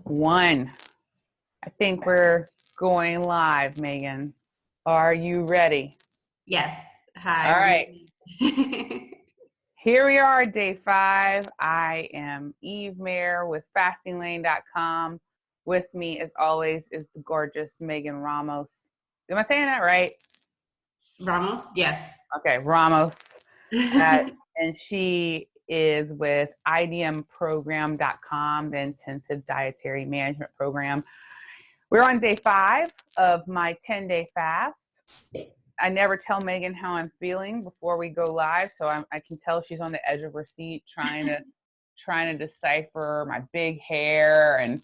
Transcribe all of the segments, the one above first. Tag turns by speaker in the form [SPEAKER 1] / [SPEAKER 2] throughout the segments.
[SPEAKER 1] One. I think we're going live, Megan. Are you ready?
[SPEAKER 2] Yes. Hi.
[SPEAKER 1] All right. Here we are, day 5. I am Eve Mayer with fasting.fyi. With me, as always, is the gorgeous Megan Ramos. Am I saying that right?
[SPEAKER 2] Ramos? Yes.
[SPEAKER 1] Okay, Ramos. And she is with idmprogram.com, the Intensive Dietary Management Program. We're on day 5 of my 10-day fast. I never tell Megan how I'm feeling before we go live, so I can tell she's on the edge of her seat trying to decipher my big hair and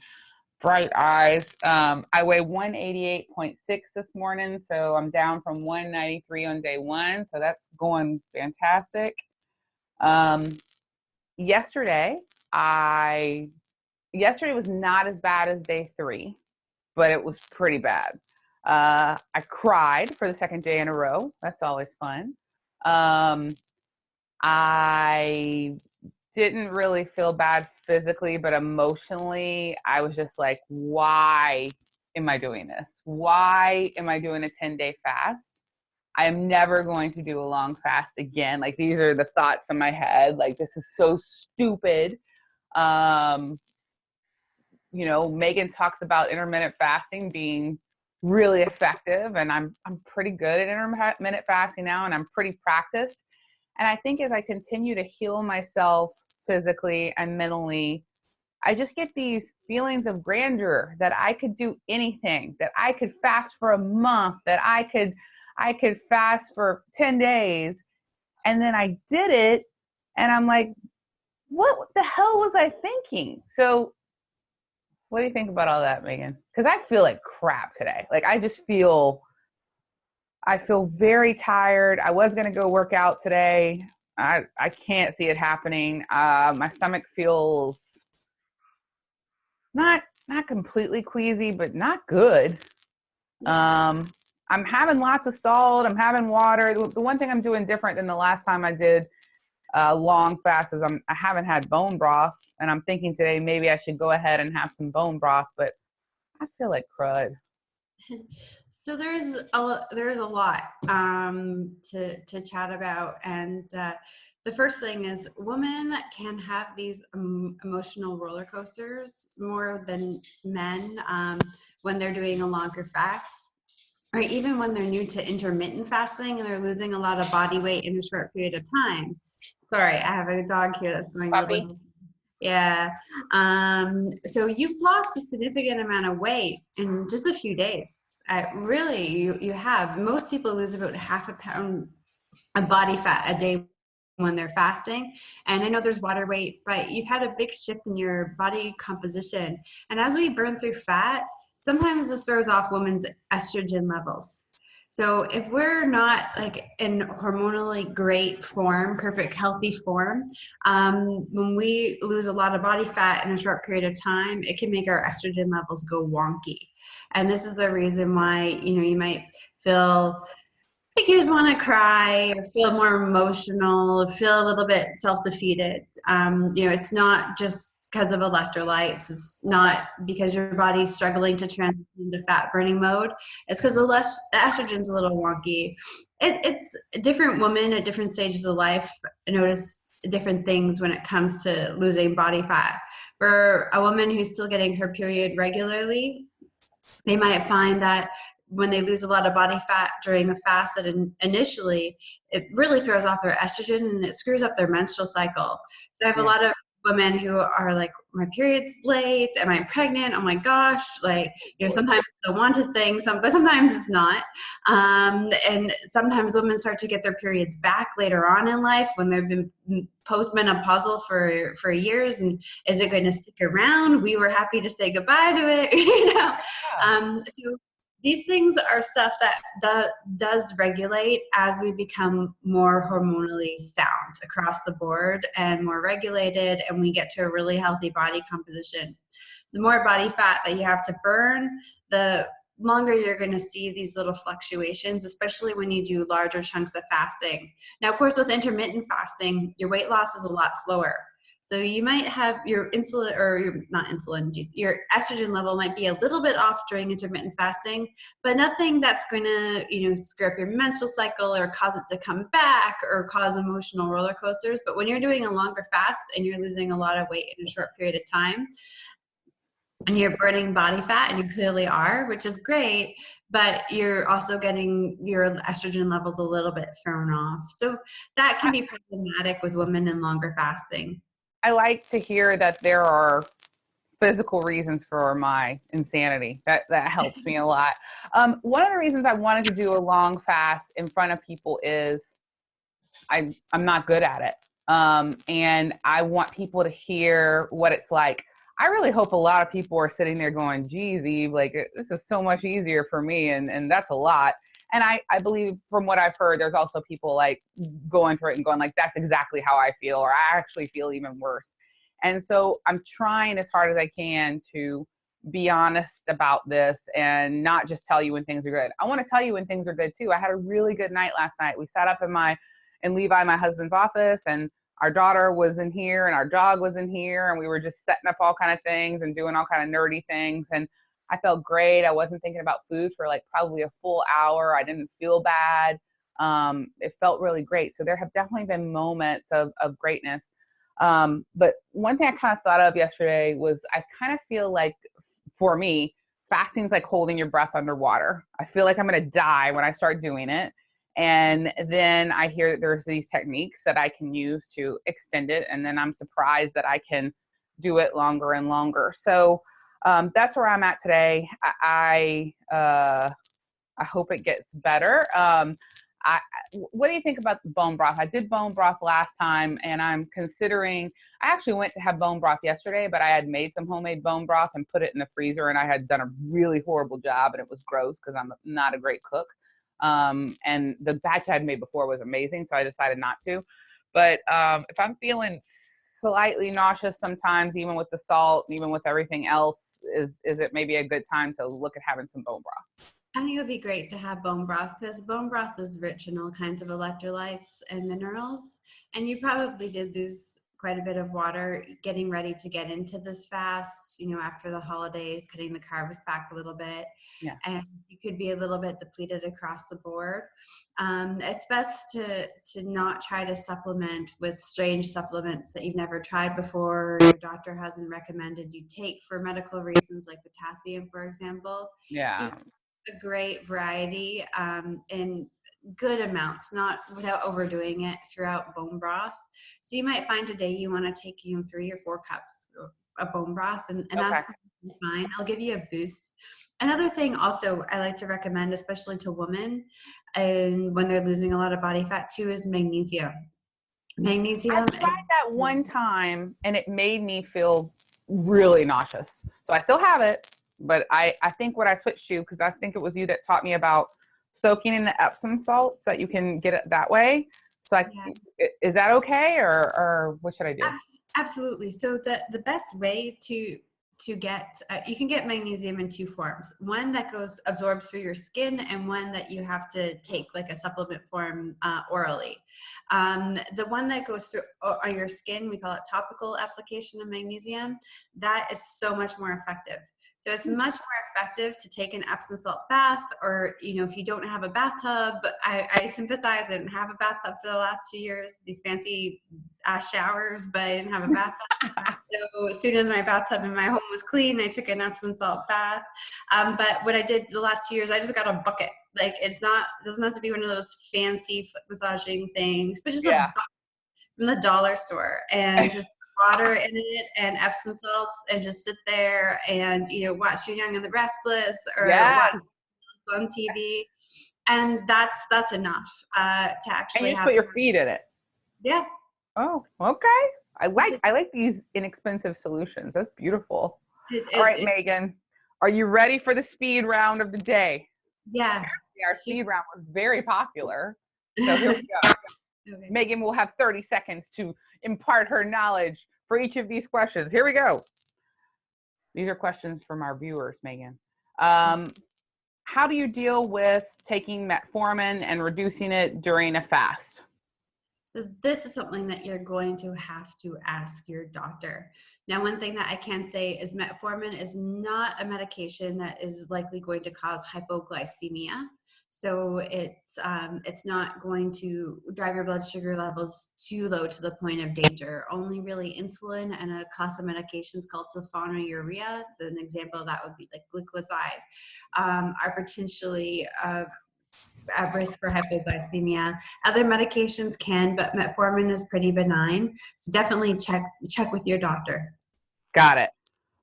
[SPEAKER 1] bright eyes. I weigh 188.6 this morning, so I'm down from 193 on day 1, so that's going fantastic. Yesterday was not as bad as day 3, but it was pretty bad. I cried for the second day in a row. That's always fun. I didn't really feel bad physically, but emotionally, I was just like, why am I doing this? Why am I doing a 10-day fast? I am never going to do a long fast again. Like, these are the thoughts in my head. Like, this is so stupid. Megan talks about intermittent fasting being really effective, and I'm pretty good at intermittent fasting now, and I'm pretty practiced. And I think as I continue to heal myself physically and mentally, I just get these feelings of grandeur that I could do anything, that I could fast for a month, that I could fast for 10 days. And then I did it, and I'm like, what the hell was I thinking? So what do you think about all that, Megan? Because I feel like crap today. Like, I feel very tired. I was going to go work out today. I can't see it happening. My stomach feels not completely queasy, but not good. I'm having lots of salt. I'm having water. The one thing I'm doing different than the last time I did long fast is I haven't had bone broth, and I'm thinking today maybe I should go ahead and have some bone broth, but I feel like crud.
[SPEAKER 2] So there's a lot to chat about, and the first thing is women can have these emotional roller coasters more than men when they're doing a longer fast, or even when they're new to intermittent fasting and they're losing a lot of body weight in a short period of time. Sorry, I have a dog here that's going
[SPEAKER 1] Puppy.
[SPEAKER 2] Yeah. So you've lost a significant amount of weight in just a few days. Really, you have. Most people lose about half a pound of body fat a day when they're fasting. And I know there's water weight, but you've had a big shift in your body composition. And as we burn through fat, sometimes this throws off women's estrogen levels. So if we're not like in hormonally great form, perfect healthy form, when we lose a lot of body fat in a short period of time, it can make our estrogen levels go wonky. And this is the reason why, you might feel like you just want to cry or feel more emotional, feel a little bit self-defeated. It's not just because of electrolytes. It's not because your body's struggling to transition into fat burning mode. It's because the estrogen's a little wonky. It's different women at different stages of life notice different things when it comes to losing body fat. For a woman who's still getting her period regularly, they might find that when they lose a lot of body fat during a fast, that initially it really throws off their estrogen and it screws up their menstrual cycle. So I have a lot of women who are like, my period's late, am I pregnant? Oh my gosh. Sometimes it's the wanted thing, but sometimes it's not. And sometimes women start to get their periods back later on in life when they've been postmenopausal for years. And is it going to stick around? We were happy to say goodbye to it, So these things are stuff that does regulate as we become more hormonally sound across the board and more regulated, and we get to a really healthy body composition. The more body fat that you have to burn, the longer you're going to see these little fluctuations, especially when you do larger chunks of fasting. Now, of course, with intermittent fasting, your weight loss is a lot slower. So you might have your insulin, or your, not insulin, your estrogen level might be a little bit off during intermittent fasting, but nothing that's going to, screw up your menstrual cycle or cause it to come back or cause emotional roller coasters. But when you're doing a longer fast and you're losing a lot of weight in a short period of time, and you're burning body fat, and you clearly are, which is great, but you're also getting your estrogen levels a little bit thrown off. So that can be problematic with women in longer fasting.
[SPEAKER 1] I like to hear that there are physical reasons for my insanity. That helps me a lot. One of the reasons I wanted to do a long fast in front of people is I'm not good at it. And I want people to hear what it's like. I really hope a lot of people are sitting there going, geez, Eve, like this is so much easier for me. And that's a lot. And I believe from what I've heard, there's also people like going through it and going like, that's exactly how I feel, or I actually feel even worse. And so I'm trying as hard as I can to be honest about this and not just tell you when things are good. I want to tell you when things are good too. I had a really good night last night. We sat up in Levi, my husband's office, and our daughter was in here and our dog was in here, and we were just setting up all kind of things and doing all kind of nerdy things. And I felt great. I wasn't thinking about food for like probably a full hour. I didn't feel bad. It felt really great. So there have definitely been moments of greatness. But one thing I kind of thought of yesterday was I kind of feel like for me, fasting's like holding your breath underwater. I feel like I'm going to die when I start doing it. And then I hear that there's these techniques that I can use to extend it. And then I'm surprised that I can do it longer and longer. So that's where I'm at today. I hope it gets better. What do you think about bone broth? I did bone broth last time, and I'm considering, I actually went to have bone broth yesterday, but I had made some homemade bone broth and put it in the freezer, and I had done a really horrible job, and it was gross because I'm not a great cook. And the batch I had made before was amazing, so I decided not to. But if I'm feeling slightly nauseous sometimes, even with the salt, even with everything else, is it maybe a good time to look at having some bone broth?
[SPEAKER 2] I think it would be great to have bone broth because bone broth is rich in all kinds of electrolytes and minerals. And you probably did lose quite a bit of water getting ready to get into this fast, after the holidays, cutting the carbs back a little bit.
[SPEAKER 1] Yeah.
[SPEAKER 2] And you could be a little bit depleted across the board. It's best to not try to supplement with strange supplements that you've never tried before, your doctor hasn't recommended you take for medical reasons, like potassium, for example.
[SPEAKER 1] Yeah.
[SPEAKER 2] A great variety in good amounts, not without overdoing it throughout bone broth. So you might find today you want to take 3 or 4 cups of bone broth, and
[SPEAKER 1] Okay.
[SPEAKER 2] that's fine. I'll give you a boost. Another thing also I like to recommend, especially to women and when they're losing a lot of body fat too, is magnesium.
[SPEAKER 1] I tried that one time and it made me feel really nauseous. So I still have it, but I think what I switched to, because I think it was you that taught me about soaking in the Epsom salts, that you can get it that way. So is that okay, or what should I do?
[SPEAKER 2] Absolutely. So the best way to get you can get magnesium in 2 forms. One that absorbs through your skin, and one that you have to take like a supplement form orally. The one that goes through on your skin, we call it topical application of magnesium. That is so much more effective. So it's much more effective to take an Epsom salt bath, or, if you don't have a bathtub. I sympathize. I didn't have a bathtub for the last 2 years, these fancy showers, but I didn't have a bathtub. So as soon as my bathtub in my home was clean, I took an Epsom salt bath. But what I did the last 2 years, I just got a bucket. Like it doesn't have to be one of those fancy foot massaging things, but just a bucket from the dollar store, and just water in it and Epsom salts, and just sit there and watch Your Young and the Restless, or watch on TV, and that's enough to
[SPEAKER 1] And you
[SPEAKER 2] actually
[SPEAKER 1] just
[SPEAKER 2] have.
[SPEAKER 1] put your feet in it.
[SPEAKER 2] Yeah.
[SPEAKER 1] Oh, okay. I like these inexpensive solutions. That's beautiful. All right, Megan, are you ready for the speed round of the day?
[SPEAKER 2] Yeah.
[SPEAKER 1] Apparently our speed round was very popular. So here we go. Okay. Megan will have 30 seconds to impart her knowledge for each of these questions. Here we go. These are questions from our viewers, Megan. How do you deal with taking metformin and reducing it during a fast?
[SPEAKER 2] So this is something that you're going to have to ask your doctor. Now, one thing that I can say is metformin is not a medication that is likely going to cause hypoglycemia. So it's not going to drive your blood sugar levels too low to the point of danger. Only really insulin and a class of medications called sulfonylurea, an example of that would be like glycoside, are potentially at risk for hypoglycemia. Other medications can, but metformin is pretty benign. So definitely check with your doctor.
[SPEAKER 1] Got it.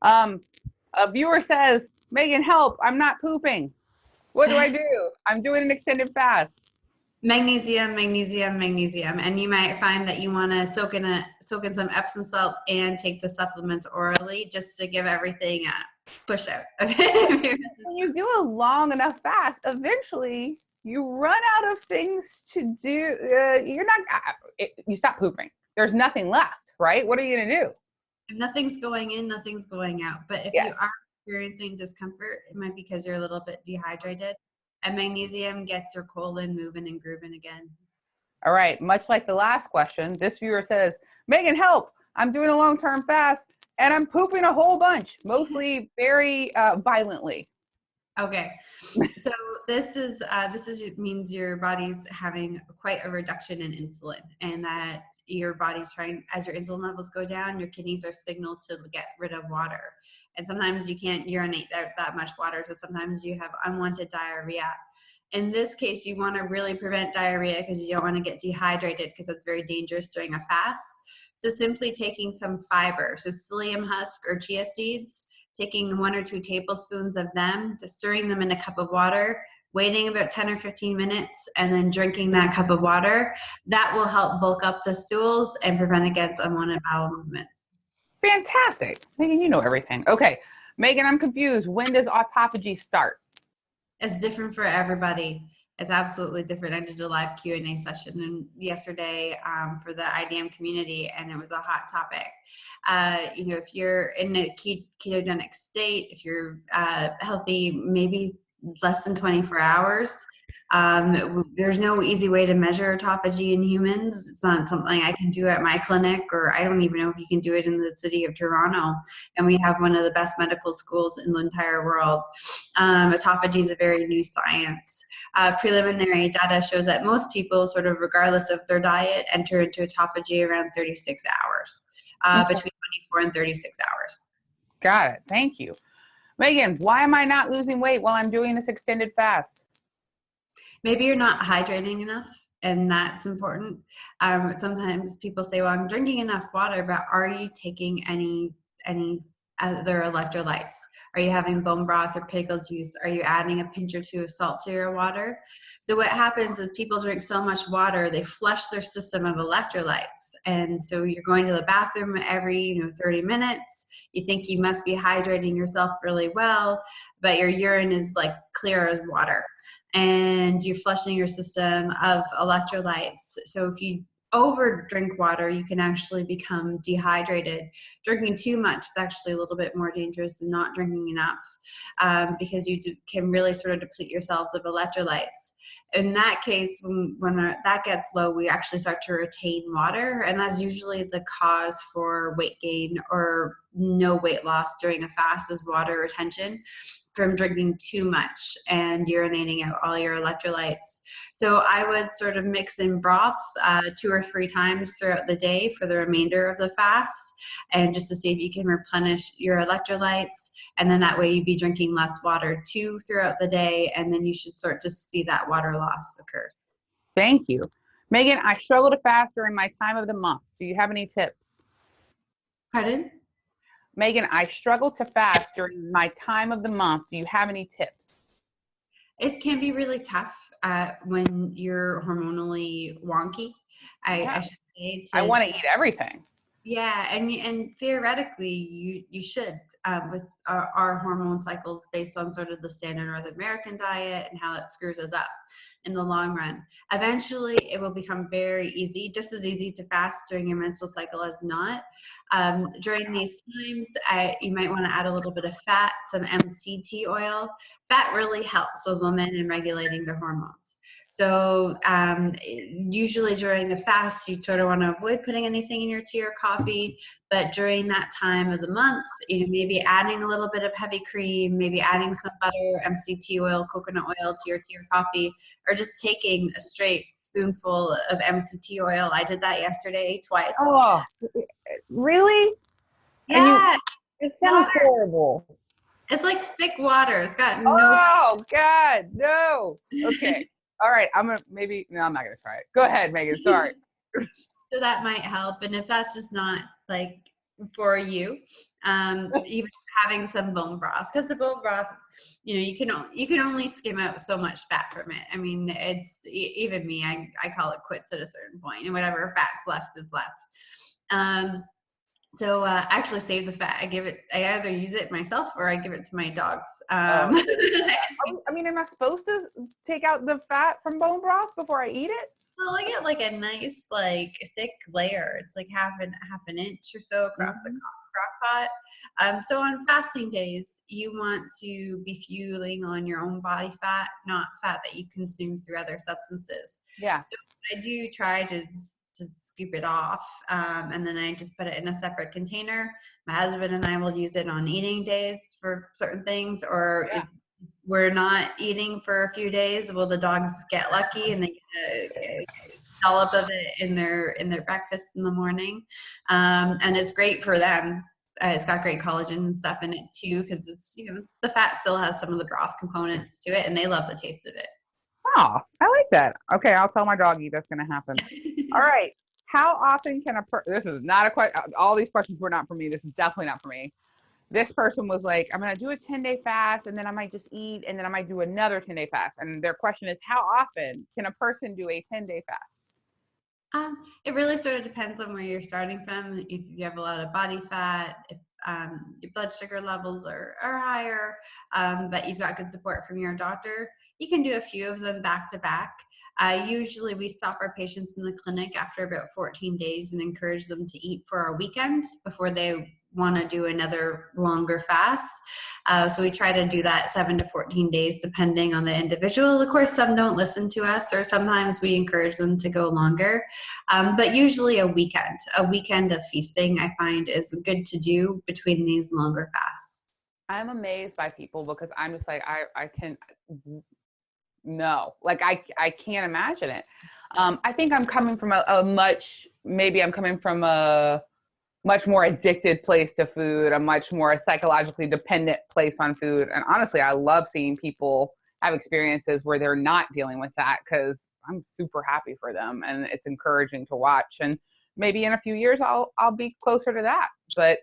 [SPEAKER 1] A viewer says, Megan, help, I'm not pooping. What do I do? I'm doing an extended fast.
[SPEAKER 2] Magnesium, magnesium, magnesium. And you might find that you want to soak in some Epsom salt and take the supplements orally just to give everything a push out.
[SPEAKER 1] When you do a long enough fast, eventually you run out of things to do. You stop pooping. There's nothing left, right? What are you going to do?
[SPEAKER 2] If nothing's going in, nothing's going out. But if you are experiencing discomfort, it might be because you're a little bit dehydrated. And magnesium gets your colon moving and grooving again.
[SPEAKER 1] All right. Much like the last question, this viewer says, Megan, help. I'm doing a long-term fast and I'm pooping a whole bunch, mostly very violently.
[SPEAKER 2] Okay. So this means your body's having quite a reduction in insulin, and that your body's trying, as your insulin levels go down, your kidneys are signaled to get rid of water. And sometimes you can't urinate that much water, so sometimes you have unwanted diarrhea. In this case, you want to really prevent diarrhea because you don't want to get dehydrated, because that's very dangerous during a fast. So simply taking some fiber, so psyllium husk or chia seeds, taking 1 or 2 tablespoons of them, just stirring them in a cup of water, waiting about 10 or 15 minutes, and then drinking that cup of water. That will help bulk up the stools and prevent against unwanted bowel movements.
[SPEAKER 1] Fantastic. Megan, you know everything. Okay. Megan, I'm confused. When does autophagy start?
[SPEAKER 2] It's different for everybody. It's absolutely different. I did a live Q&A session yesterday for the IDM community, and it was a hot topic. If you're in a ketogenic state, if you're healthy, maybe less than 24 hours. There's no easy way to measure autophagy in humans. It's not something I can do at my clinic, or I don't even know if you can do it in the city of Toronto. And we have one of the best medical schools in the entire world. Autophagy is a very new science. Preliminary data shows that most people, sort of regardless of their diet, enter into autophagy around 36 hours, between 24 and 36 hours.
[SPEAKER 1] Got it. Thank you. Megan, why am I not losing weight while I'm doing this extended fast?
[SPEAKER 2] Maybe you're not hydrating enough, and that's important. Sometimes people say, well, I'm drinking enough water, but are you taking any other electrolytes? Are you having bone broth or pickle juice? Are you adding a pinch or 2 of salt to your water? So what happens is people drink so much water, they flush their system of electrolytes. And so you're going to the bathroom every 30 minutes. You think you must be hydrating yourself really well, but your urine is like clear as water. And you're flushing your system of electrolytes. So if you over drink water, you can actually become dehydrated. Drinking too much is actually a little bit more dangerous than not drinking enough, because you can really sort of deplete yourselves of electrolytes. In that case, when that gets low, we actually start to retain water, and that's usually the cause for weight gain or no weight loss during a fast, is water retention from drinking too much and urinating out all your electrolytes. So I would sort of mix in broth 2 or 3 times throughout the day for the remainder of the fast, and just to see if you can replenish your electrolytes. And then that way you'd be drinking less water too throughout the day, and then you should start to see that water loss occur.
[SPEAKER 1] Thank you. Megan, I struggle to fast during my time of the month. Do you have any tips?
[SPEAKER 2] Pardon?
[SPEAKER 1] Megan, I struggle to fast during my time of the month. Do you have any tips?
[SPEAKER 2] It can be really tough when you're hormonally wonky. I should say.
[SPEAKER 1] I want to eat everything.
[SPEAKER 2] Yeah, and theoretically, you should, with our hormone cycles based on sort of the standard North American diet and how that screws us up in the long run. Eventually, it will become very easy, just as easy to fast during your menstrual cycle as not. During these times, you might want to add a little bit of fat, some MCT oil. Fat really helps with women in regulating their hormones. So usually during the fast, you sort of want to avoid putting anything in your tea or coffee. But during that time of the month, maybe adding a little bit of heavy cream, maybe adding some butter, MCT oil, coconut oil to your tea or coffee, or just taking a straight spoonful of MCT oil. I did that yesterday twice.
[SPEAKER 1] Oh, really? And
[SPEAKER 2] Yeah,
[SPEAKER 1] it sounds
[SPEAKER 2] water.
[SPEAKER 1] horrible.
[SPEAKER 2] It's like thick water. It's got no.
[SPEAKER 1] Oh God, no. Okay. All right. No, I'm not gonna try it. Go ahead, Megan. Sorry.
[SPEAKER 2] So that might help. And if that's just not like for you, even having some bone broth, because the bone broth, you can only skim out so much fat from it. I mean, it's even me, I call it quits at a certain point, and whatever fat's left is left. So I actually save the fat. I either use it myself or I give it to my dogs.
[SPEAKER 1] I mean, am I supposed to take out the fat from bone broth before I eat it?
[SPEAKER 2] Well, I get like a nice, like thick layer. It's like half an inch or so across the crock pot. So on fasting days, you want to be fueling on your own body fat, not fat that you consume through other substances.
[SPEAKER 1] Yeah.
[SPEAKER 2] So I do try to scoop it off, and then I just put it in a separate container. My husband and I will use it on eating days for certain things, or if we're not eating for a few days, well, the dogs get lucky and they get a dollop of it in their breakfast in the morning, and it's great for them. It's got great collagen and stuff in it too, because it's the fat still has some of the broth components to it, and they love the taste of it.
[SPEAKER 1] Oh, I like that. Okay, I'll tell my doggy that's going to happen. All right. How often can this is not a question. All these questions were not for me. This is definitely not for me. This person was like, I'm going to do a 10-day fast, and then I might just eat, and then I might do another 10-day fast. And their question is, how often can a person do a 10-day fast?
[SPEAKER 2] It really sort of depends on where you're starting from. If you have a lot of body fat, if your blood sugar levels are higher, but you've got good support from your doctor, you can do a few of them back to back. Usually we stop our patients in the clinic after about 14 days and encourage them to eat for a weekend before they want to do another longer fast. So we try to do that 7 to 14 days depending on the individual. Of course, some don't listen to us, or sometimes we encourage them to go longer. But usually a weekend of feasting I find is good to do between these longer fasts.
[SPEAKER 1] I'm amazed by people because I'm just like, I can, no, like I can't imagine it. I think I'm coming from maybe I'm coming from a much more addicted place to food, a much more psychologically dependent place on food. And honestly, I love seeing people have experiences where they're not dealing with that, because I'm super happy for them and it's encouraging to watch. And maybe in a few years I'll be closer to that. But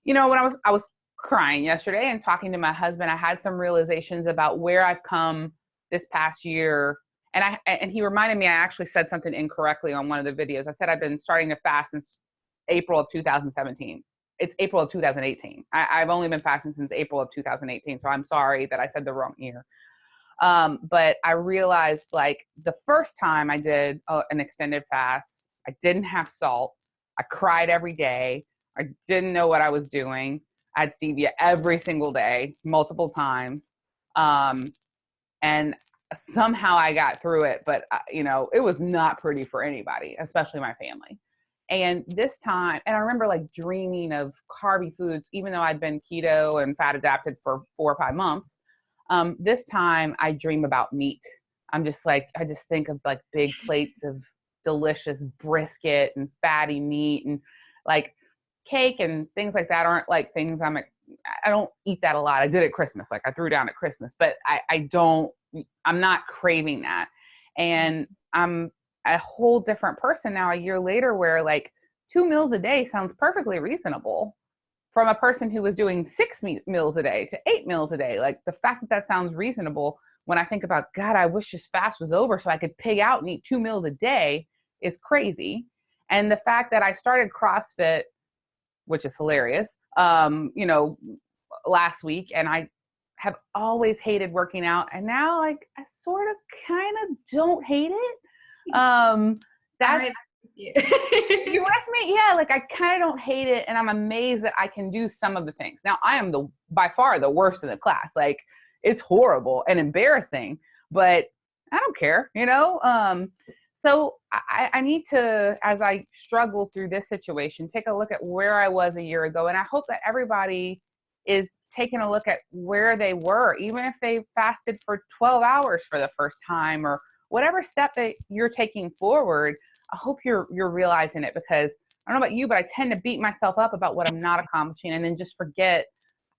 [SPEAKER 1] when I was crying yesterday and talking to my husband, I had some realizations about where I've come this past year. And he reminded me, I actually said something incorrectly on one of the videos. I said I've been starting to fast since April of 2017. It's April of 2018. I've only been fasting since April of 2018. So I'm sorry that I said the wrong year. But I realized, like, the first time I did an extended fast, I didn't have salt. I cried every day. I didn't know what I was doing. I had stevia every single day, multiple times. And somehow I got through it, but it was not pretty for anybody, especially my family. And this time, and I remember like dreaming of carby foods, even though I'd been keto and fat adapted for 4 or 5 months. This time I dream about meat. I just think of like big plates of delicious brisket and fatty meat, and like cake and things like that aren't like things I don't eat that a lot. I did at Christmas. Like, I threw down at Christmas, but I'm not craving that. And I'm a whole different person now a year later, where like 2 meals a day sounds perfectly reasonable from a person who was doing 6 meals a day to 8 meals a day. Like, the fact that sounds reasonable, when I think about, God, I wish this fast was over so I could pig out and eat 2 meals a day, is crazy. And the fact that I started CrossFit, which is hilarious, last week, and I have always hated working out, and now like I sort of kind of don't hate it. That's you with me? Yeah, like I kind of don't hate it, and I'm amazed that I can do some of the things. Now, I am by far the worst in the class. Like, it's horrible and embarrassing, but I don't care, you know? So I need to, as I struggle through this situation, take a look at where I was a year ago. And I hope that everybody is taking a look at where they were, even if they fasted for 12 hours for the first time, or whatever step that you're taking forward. I hope you're realizing it, because I don't know about you, but I tend to beat myself up about what I'm not accomplishing and then just forget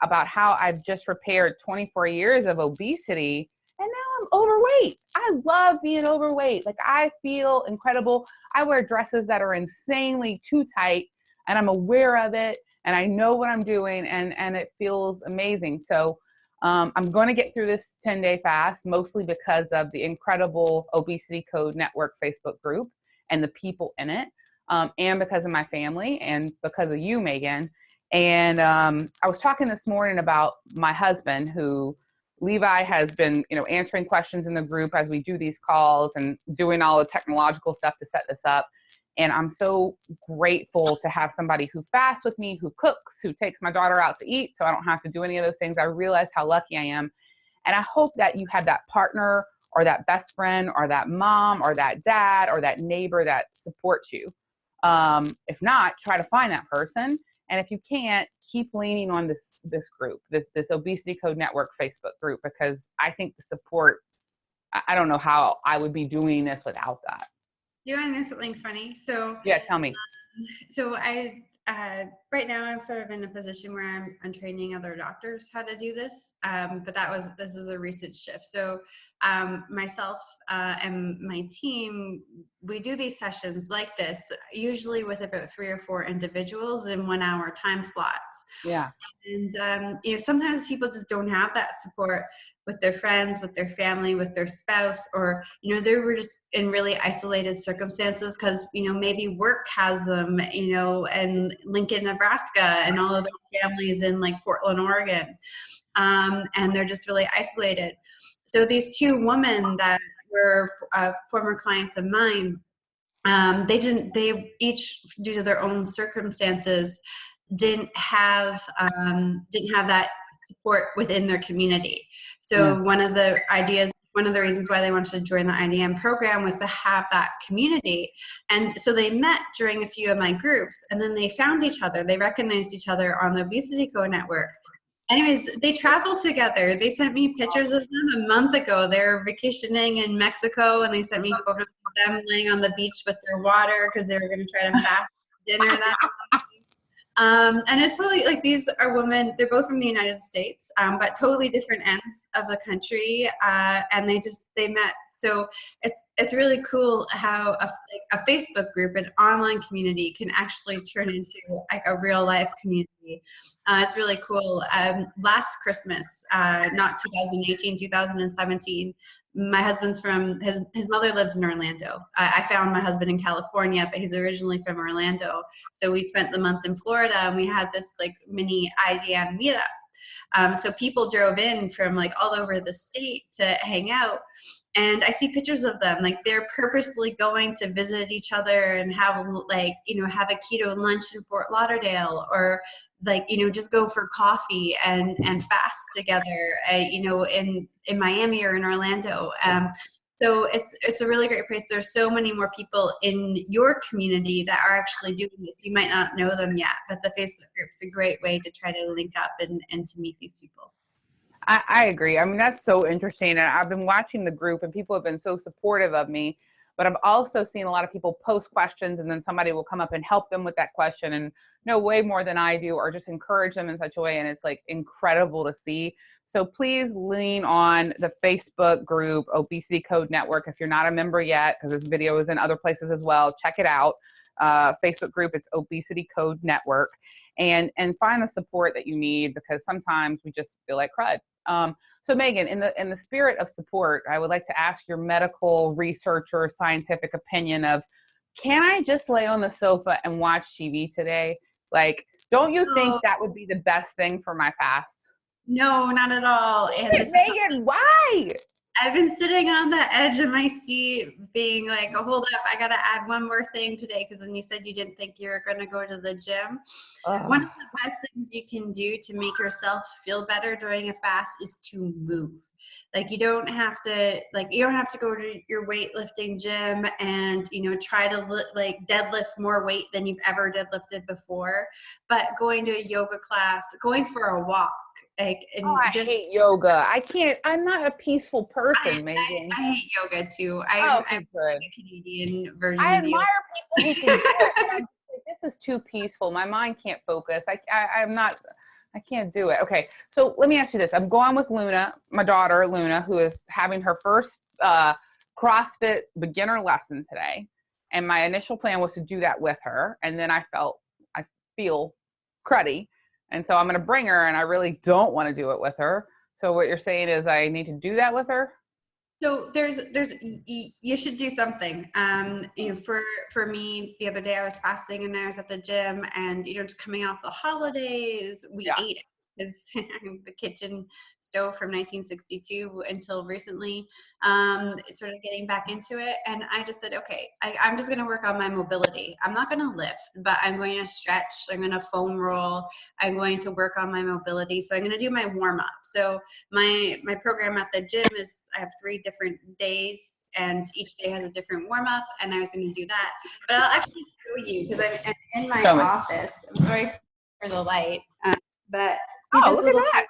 [SPEAKER 1] about how I've just repaired 24 years of obesity, and now I'm overweight. I love being overweight. Like, I feel incredible. I wear dresses that are insanely too tight, and I'm aware of it, and I know what I'm doing, and it feels amazing. So I'm going to get through this 10-day fast, mostly because of the incredible Obesity Code Network Facebook group and the people in it, and because of my family and because of you, Megan. And I was talking this morning about my husband, who Levi has been, answering questions in the group as we do these calls and doing all the technological stuff to set this up. And I'm so grateful to have somebody who fasts with me, who cooks, who takes my daughter out to eat, so I don't have to do any of those things. I realize how lucky I am. And I hope that you have that partner or that best friend or that mom or that dad or that neighbor that supports you. If not, try to find that person. And if you can't, keep leaning on this group, this Obesity Code Network Facebook group, because I think the support, I don't know how I would be doing this without that.
[SPEAKER 2] Do you want to know something funny? So
[SPEAKER 1] Yeah, tell me.
[SPEAKER 2] So I right now I'm sort of in a position where I'm training other doctors how to do this, but this is a recent shift. So myself and my team, we do these sessions like this, usually with about 3 or 4 individuals in 1 hour time slots.
[SPEAKER 1] Yeah.
[SPEAKER 2] And sometimes people just don't have that support with their friends, with their family, with their spouse, or they were just in really isolated circumstances because maybe work has them, in Lincoln, Nebraska, and all of their families in like Portland, Oregon, and they're just really isolated. So these 2 women that were former clients of mine, they each, due to their own circumstances, didn't have that support within their community. So one of the reasons why they wanted to join the IDM program was to have that community. And so they met during a few of my groups, and then they found each other. They recognized each other on the Obesity Code Network. Anyways, they traveled together. They sent me pictures of them a month ago. They were vacationing in Mexico, and they sent me photos of them laying on the beach with their water because they were going to try to fast dinner that and it's totally like, these are women, they're both from the United States, but totally different ends of the country, and they met. So it's really cool how a Facebook group, an online community, can actually turn into like a real life community. It's really cool. Last Christmas, not 2018, 2017, my husband's his mother lives in Orlando. I found my husband in California, but he's originally from Orlando. So we spent the month in Florida, and we had this like mini IDM meetup. So people drove in from like all over the state to hang out. And I see pictures of them, like they're purposely going to visit each other and have have a keto lunch in Fort Lauderdale, or just go for coffee and fast together, in Miami or in Orlando. So it's a really great place. There's so many more people in your community that are actually doing this. You might not know them yet, but the Facebook group's a great way to try to link up and to meet these people.
[SPEAKER 1] I agree. I mean, that's so interesting. And I've been watching the group, and people have been so supportive of me, but I've also seen a lot of people post questions, and then somebody will come up and help them with that question and know way more than I do, or just encourage them in such a way. And it's like incredible to see. So please lean on the Facebook group, Obesity Code Network. If you're not a member yet, because this video is in other places as well, check it out. Facebook group, it's Obesity Code Network, and find the support that you need, because sometimes we just feel like crud. So Megan, in the spirit of support, I would like to ask your medical researcher, scientific opinion of, can I just lay on the sofa and watch TV today? Like, don't you think that would be the best thing for my fast?
[SPEAKER 2] No, not at all. And
[SPEAKER 1] Megan, why?
[SPEAKER 2] I've been sitting on the edge of my seat being like, oh, hold up, I got to add one more thing today, because when you said you didn't think you were going to go to the gym, one of the best things you can do to make yourself feel better during a fast is to move. Like you don't have to go to your weightlifting gym and, you know, try to like deadlift more weight than you've ever deadlifted before, but going to a yoga class, going for a walk, like,
[SPEAKER 1] Oh,
[SPEAKER 2] and
[SPEAKER 1] I
[SPEAKER 2] just,
[SPEAKER 1] hate yoga. I can't, I'm not a peaceful
[SPEAKER 2] I,
[SPEAKER 1] person, Megan.
[SPEAKER 2] I hate yoga too.
[SPEAKER 1] Oh,
[SPEAKER 2] I'm
[SPEAKER 1] okay, good.
[SPEAKER 2] a Canadian version
[SPEAKER 1] I
[SPEAKER 2] of yoga.
[SPEAKER 1] admire people who can do it, but I'm just like, this is too peaceful. My mind can't focus. I'm not, I can't do it. Okay, so let me ask you this. I'm going with Luna, my daughter, Luna, who is having her first CrossFit beginner lesson today. And my initial plan was to do that with her. And then I feel cruddy. And so I'm going to bring her, and I really don't want to do it with her. So what you're saying is I need to do that with her?
[SPEAKER 2] So you should do something. You know, for me, the other day I was fasting and I was at the gym, and, you know, just coming off the holidays, we
[SPEAKER 1] Yeah.
[SPEAKER 2] ate because the kitchen stove from 1962 until recently, sort of getting back into it. And I just said, okay, I'm just going to work on my mobility. I'm not going to lift, but I'm going to stretch. I'm going to foam roll. I'm going to work on my mobility. So I'm going to do my warm up. So my program at the gym is, I have 3 different days, and each day has a different warm up, and I was going to do that. But I'll actually show you because I'm in my
[SPEAKER 1] Show me.
[SPEAKER 2] office. I'm sorry for the light, but see
[SPEAKER 1] Oh,
[SPEAKER 2] this
[SPEAKER 1] look at
[SPEAKER 2] little
[SPEAKER 1] that.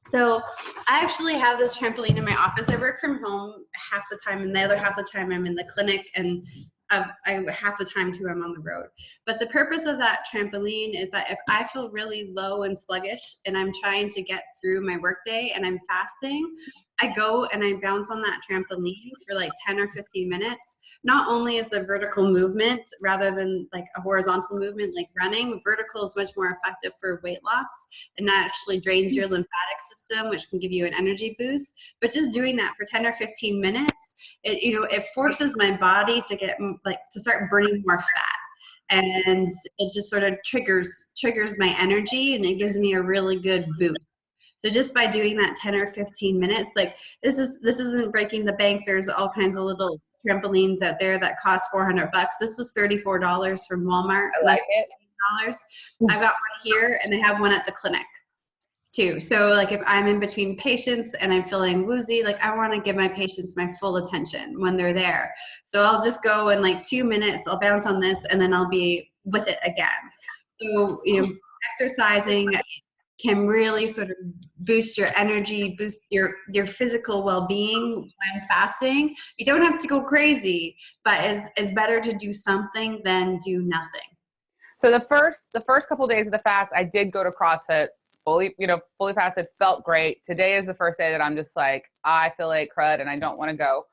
[SPEAKER 2] so I actually have this trampoline in my office. I work from home half the time, and the other half the time I'm in the clinic, and half the time too I'm on the road. But the purpose of that trampoline is that if I feel really low and sluggish and I'm trying to get through my workday and I'm fasting, I go and I bounce on that trampoline for like 10 or 15 minutes. Not only is the vertical movement rather than like a horizontal movement like running, vertical is much more effective for weight loss, and that actually drains your lymphatic system, which can give you an energy boost. But just doing that for 10 or 15 minutes, it forces my body to to start burning more fat, and it just sort of triggers my energy, and it gives me a really good boost. So just by doing that 10 or 15 minutes, like this isn't breaking the bank. There's all kinds of little trampolines out there that cost $400. This was $34 from Walmart.
[SPEAKER 1] I like it.
[SPEAKER 2] $8. I've got one here, and I have one at the clinic too. So like if I'm in between patients and I'm feeling woozy, like I want to give my patients my full attention when they're there. So I'll just go in like 2 minutes, I'll bounce on this, and then I'll be with it again. So, you know, exercising can really sort of boost your energy, boost your physical well-being when fasting. You don't have to go crazy, but it's better to do something than do nothing.
[SPEAKER 1] So the first couple of days of the fast, I did go to CrossFit fully fasted, felt great. Today is the first day that I'm just like, I feel like crud and I don't want to go.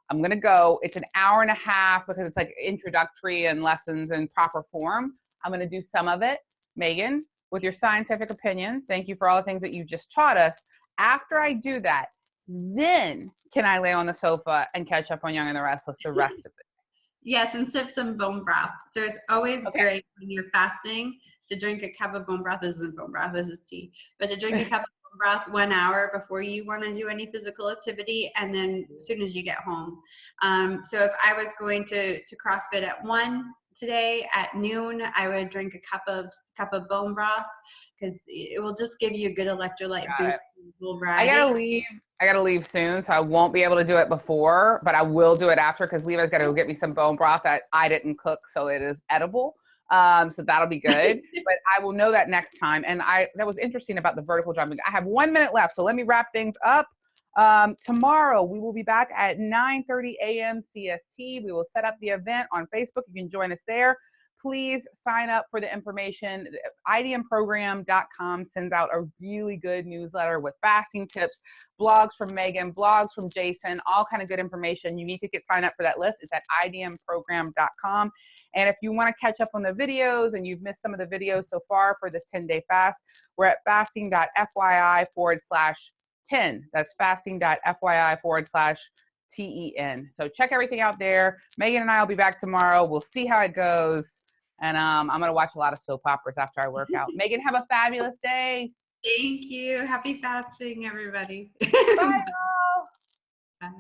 [SPEAKER 1] I'm going to go. It's an hour and a half because it's like introductory and lessons in proper form. I'm going to do some of it. Megan, with your scientific opinion, thank you for all the things that you just taught us. After I do that, then can I lay on the sofa and catch up on Young and the Restless the rest of it?
[SPEAKER 2] Yes, and sip some bone broth. So it's always great when you're fasting to drink a cup of bone broth. This isn't bone broth, this is tea. But to drink a cup of bone broth 1 hour before you want to do any physical activity, and then as soon as you get home. So if I was going to CrossFit at 1 today, at noon, I would drink a cup of bone broth because it will just give you a good electrolyte boost.
[SPEAKER 1] I gotta leave soon, so I won't be able to do it before, but I will do it after because Levi's got to go get me some bone broth that I didn't cook, so it is edible. So that'll be good. But I will know that next time. And that was interesting about the vertical jumping. I have 1 minute left, so let me wrap things up. Tomorrow we will be back at 9:30 a.m. CST. We will set up the event on Facebook. You can join us there. Please sign up for the information. IDMprogram.com sends out a really good newsletter with fasting tips, blogs from Megan, blogs from Jason, all kind of good information. You need to get signed up for that list. It's at IDMprogram.com. And if you want to catch up on the videos and you've missed some of the videos so far for this 10-day fast, we're at fasting.fyi/10. That's fasting.fyi/TEN. So check everything out there. Megan and I will be back tomorrow. We'll see how it goes. And I'm going to watch a lot of soap operas after I work out. Megan, have a fabulous day.
[SPEAKER 2] Thank you. Happy fasting, everybody.
[SPEAKER 1] Bye.
[SPEAKER 2] Bye.